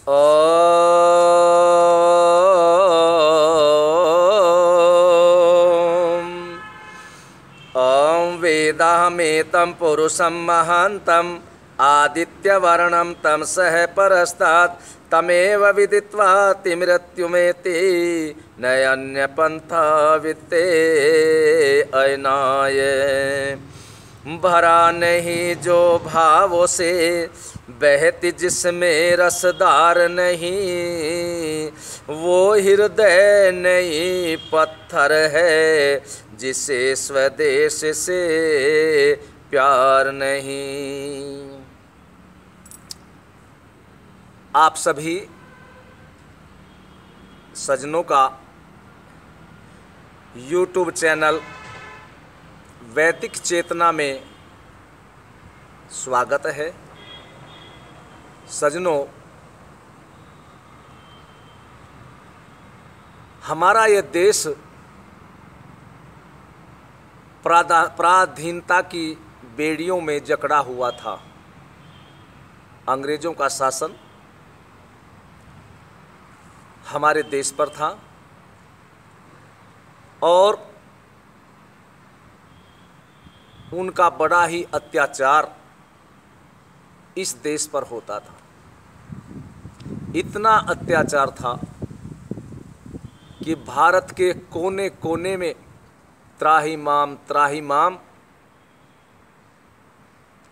ॐ वेदाहमेतं पुरुषं महान्तं आदित्यवर्णं तं सह परस्तात् तमेव विदित्वा तिमृत्युमेति नयन्यपन्था वित्ते अयनाय। भरा नहीं जो भावों से बहती जिसमें रसदार नहीं, वो हृदय नहीं पत्थर है जिसे स्वदेश से प्यार नहीं। आप सभी सज्जनों का YouTube चैनल वैदिक चेतना में स्वागत है। सज्जनों, हमारा ये देश पराधीनता की बेड़ियों में जकड़ा हुआ था। अंग्रेजों का शासन हमारे देश पर था और उनका बड़ा ही अत्याचार इस देश पर होता था। इतना अत्याचार था कि भारत के कोने कोने में त्राहिमाम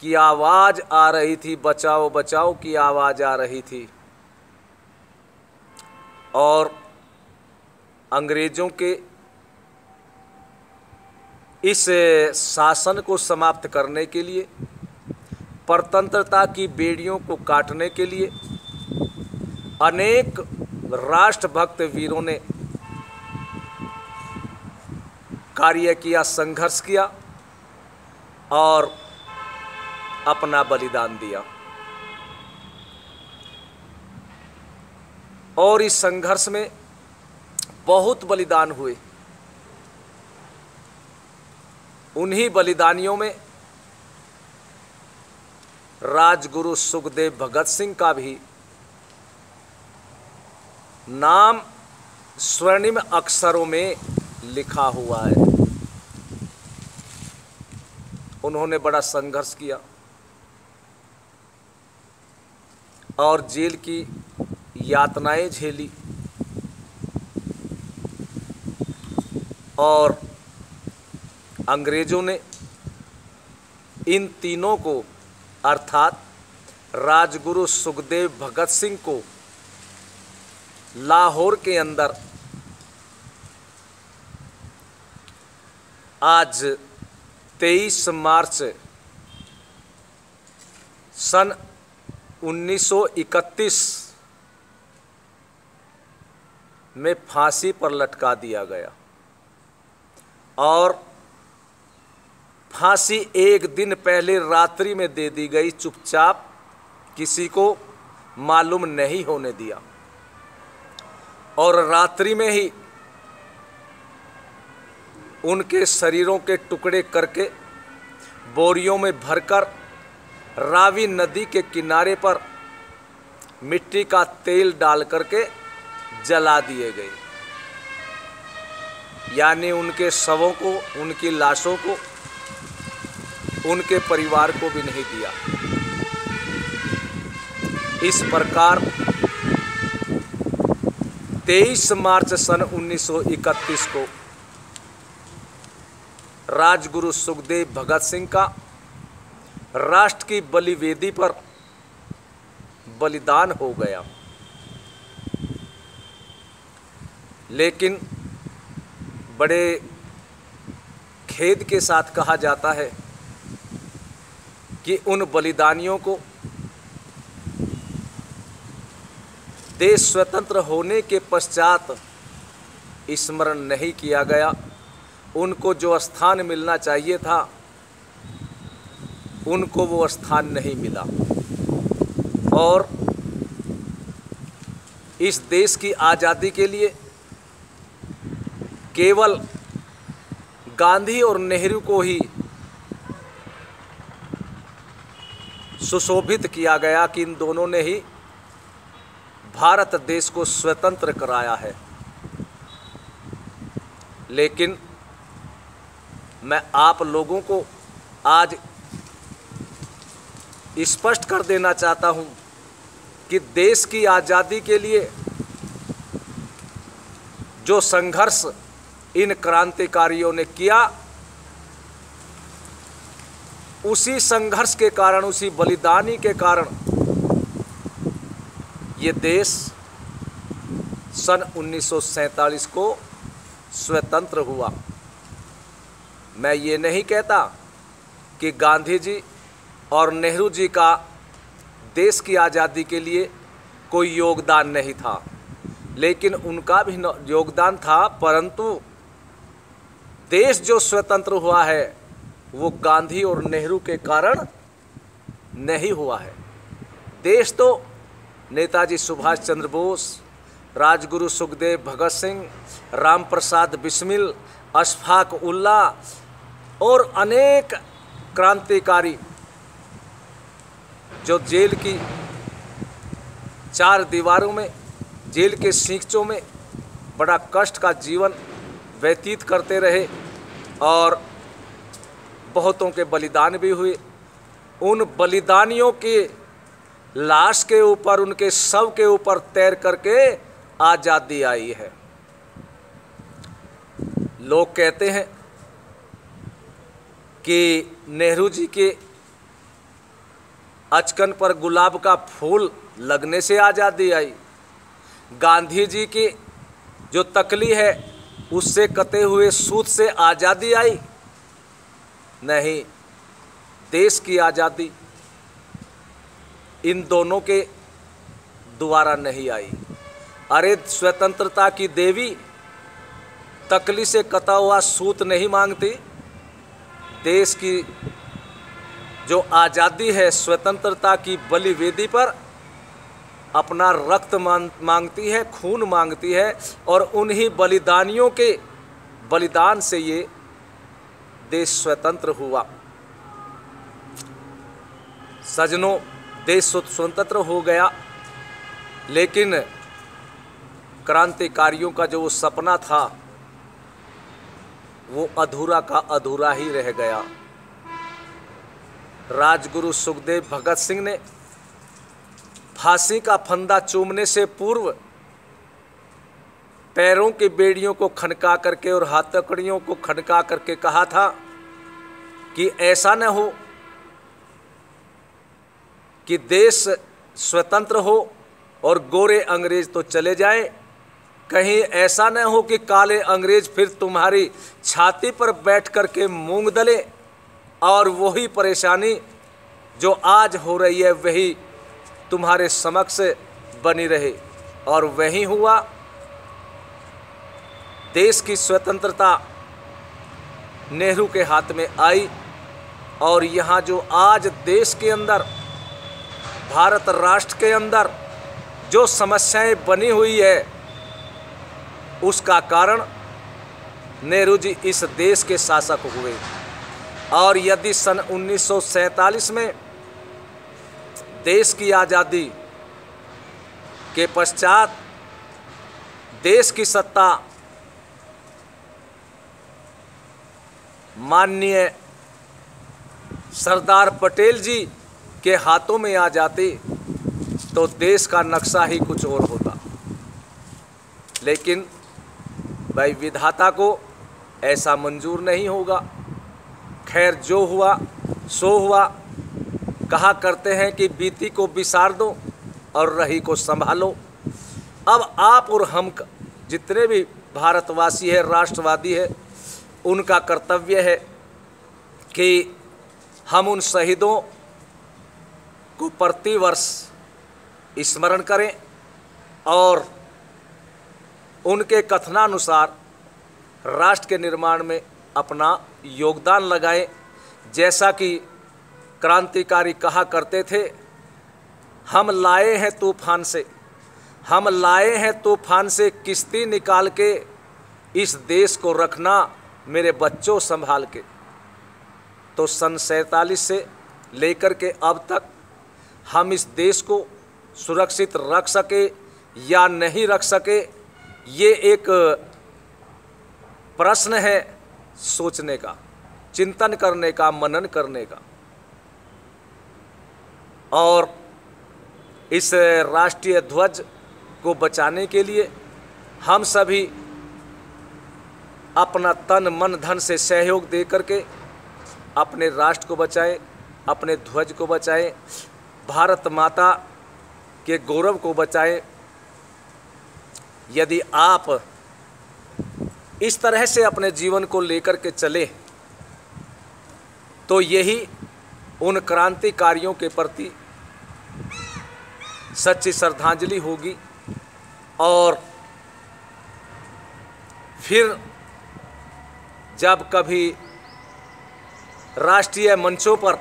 की आवाज़ आ रही थी, बचाओ बचाओ की आवाज़ आ रही थी। और अंग्रेज़ों के इस शासन को समाप्त करने के लिए, परतंत्रता की बेड़ियों को काटने के लिए अनेक राष्ट्रभक्त वीरों ने कार्य किया, संघर्ष किया और अपना बलिदान दिया। और इस संघर्ष में बहुत बलिदान हुए। उन्हीं बलिदानियों में राजगुरु सुखदेव भगत सिंह का भी नाम स्वर्णिम अक्षरों में लिखा हुआ है। उन्होंने बड़ा संघर्ष किया और जेल की यातनाएं झेली और अंग्रेजों ने इन तीनों को अर्थात राजगुरु सुखदेव भगत सिंह को लाहौर के अंदर आज 23 मार्च सन 1931 में फांसी पर लटका दिया गया। और फांसी एक दिन पहले रात्रि में दे दी गई, चुपचाप, किसी को मालूम नहीं होने दिया। और रात्रि में ही उनके शरीरों के टुकड़े करके बोरियों में भरकर रावी नदी के किनारे पर मिट्टी का तेल डाल करके जला दिए गए। यानी उनके शवों को, उनकी लाशों को उनके परिवार को भी नहीं दिया। इस प्रकार 23 मार्च सन 1931 को राजगुरु सुखदेव भगत सिंह का राष्ट्र की बलिवेदी पर बलिदान हो गया। लेकिन बड़े खेद के साथ कहा जाता है कि उन बलिदानियों को देश स्वतंत्र होने के पश्चात स्मरण नहीं किया गया। उनको जो स्थान मिलना चाहिए था, उनको वो स्थान नहीं मिला। और इस देश की आज़ादी के लिए केवल गांधी और नेहरू को ही सुशोभित किया गया कि इन दोनों ने ही भारत देश को स्वतंत्र कराया है। लेकिन मैं आप लोगों को आज स्पष्ट कर देना चाहता हूं कि देश की आज़ादी के लिए जो संघर्ष इन क्रांतिकारियों ने किया, उसी संघर्ष के कारण, उसी बलिदानी के कारण ये देश सन 1947 को स्वतंत्र हुआ। मैं ये नहीं कहता कि गांधी जी और नेहरू जी का देश की आज़ादी के लिए कोई योगदान नहीं था, लेकिन उनका भी योगदान था, परंतु देश जो स्वतंत्र हुआ है वो गांधी और नेहरू के कारण नहीं हुआ है। देश तो नेताजी सुभाष चंद्र बोस, राजगुरु सुखदेव भगत सिंह, राम प्रसाद बिस्मिल, अशफाक उल्ला और अनेक क्रांतिकारी जो जेल की चार दीवारों में, जेल के सींचों में बड़ा कष्ट का जीवन व्यतीत करते रहे और बहुतों के बलिदान भी हुए। उन बलिदानियों के लाश के ऊपर, उनके शव के ऊपर तैर करके आज़ादी आई है। लोग कहते हैं कि नेहरू जी के अचकन पर गुलाब का फूल लगने से आज़ादी आई, गांधी जी की जो तकली है उससे कते हुए सूत से आज़ादी आई। नहीं, देश की आज़ादी इन दोनों के द्वारा नहीं आई। अरे स्वतंत्रता की देवी तकली से कता हुआ सूत नहीं मांगती। देश की जो आज़ादी है, स्वतंत्रता की बलि वेदी पर अपना रक्त मांगती है, खून मांगती है, और उन्हीं बलिदानियों के बलिदान से ये देश स्वतंत्र हुआ। सजनों, देश स्वतंत्र हो गया, लेकिन क्रांतिकारियों का जो सपना था वो अधूरा का अधूरा ही रह गया। राजगुरु सुखदेव भगत सिंह ने फांसी का फंदा चूमने से पूर्व पैरों की बेड़ियों को खनका करके और हथकड़ियों को खनका करके कहा था कि ऐसा न हो कि देश स्वतंत्र हो और गोरे अंग्रेज तो चले जाएं, कहीं ऐसा न हो कि काले अंग्रेज फिर तुम्हारी छाती पर बैठ करके मूंग दले और वही परेशानी जो आज हो रही है वही तुम्हारे समक्ष बनी रहे। और वही हुआ। देश की स्वतंत्रता नेहरू के हाथ में आई और यहाँ जो आज देश के अंदर, भारत राष्ट्र के अंदर जो समस्याएं बनी हुई है, उसका कारण नेहरू जी इस देश के शासक हुए। और यदि सन 1947 में देश की आज़ादी के पश्चात देश की सत्ता माननीय सरदार पटेल जी के हाथों में आ जाती तो देश का नक्शा ही कुछ और होता। लेकिन भाई विधाता को ऐसा मंजूर नहीं होगा। खैर, जो हुआ सो हुआ। कहा करते हैं कि बीती को बिसार दो और रही को संभालो। अब आप और हम जितने भी भारतवासी है, राष्ट्रवादी है, उनका कर्तव्य है कि हम उन शहीदों को प्रतिवर्ष स्मरण करें और उनके कथनानुसार राष्ट्र के निर्माण में अपना योगदान लगाएं। जैसा कि क्रांतिकारी कहा करते थे, हम लाए हैं तूफान से, हम लाए हैं तूफान से किश्ती निकाल के, इस देश को रखना मेरे बच्चों संभाल के। तो सन 47 से लेकर के अब तक हम इस देश को सुरक्षित रख सके, या नहीं रख सके, ये एक प्रश्न है सोचने का, चिंतन करने का, मनन करने का। और इस राष्ट्रीय ध्वज को बचाने के लिए हम सभी अपना तन मन धन से सहयोग दे करके अपने राष्ट्र को बचाएं, अपने ध्वज को बचाएं, भारत माता के गौरव को बचाएं। यदि आप इस तरह से अपने जीवन को लेकर के चले तो यही उन क्रांतिकारियों के प्रति सच्ची श्रद्धांजलि होगी। और फिर जब कभी राष्ट्रीय मंचों पर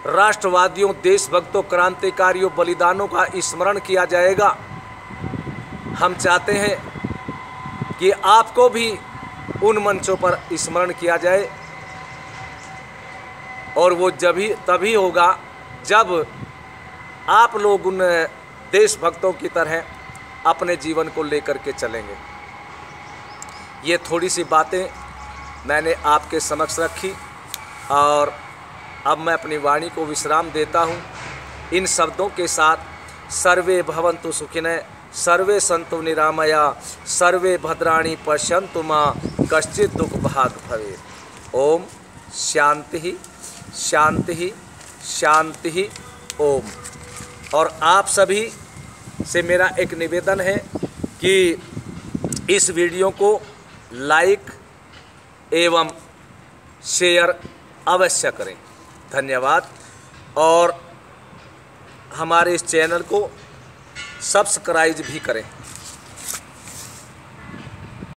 राष्ट्रवादियों, देशभक्तों, क्रांतिकारियों, बलिदानों का स्मरण किया जाएगा, हम चाहते हैं कि आपको भी उन मंचों पर स्मरण किया जाए। और वो तभी होगा जब आप लोग उन देशभक्तों की तरह अपने जीवन को लेकर के चलेंगे। ये थोड़ी सी बातें मैंने आपके समक्ष रखी और अब मैं अपनी वाणी को विश्राम देता हूँ इन शब्दों के साथ, सर्वे भवन्तु सुखिनः, सर्वे सन्तु निरामया, सर्वे भद्राणि पश्यन्तु मा कश्चित् दुःख भाग् भवेत्। ओम शांति शांति शांति ओम। और आप सभी से मेरा एक निवेदन है कि इस वीडियो को लाइक एवं शेयर अवश्य करें। धन्यवाद। और हमारे इस चैनल को सब्सक्राइब भी करें।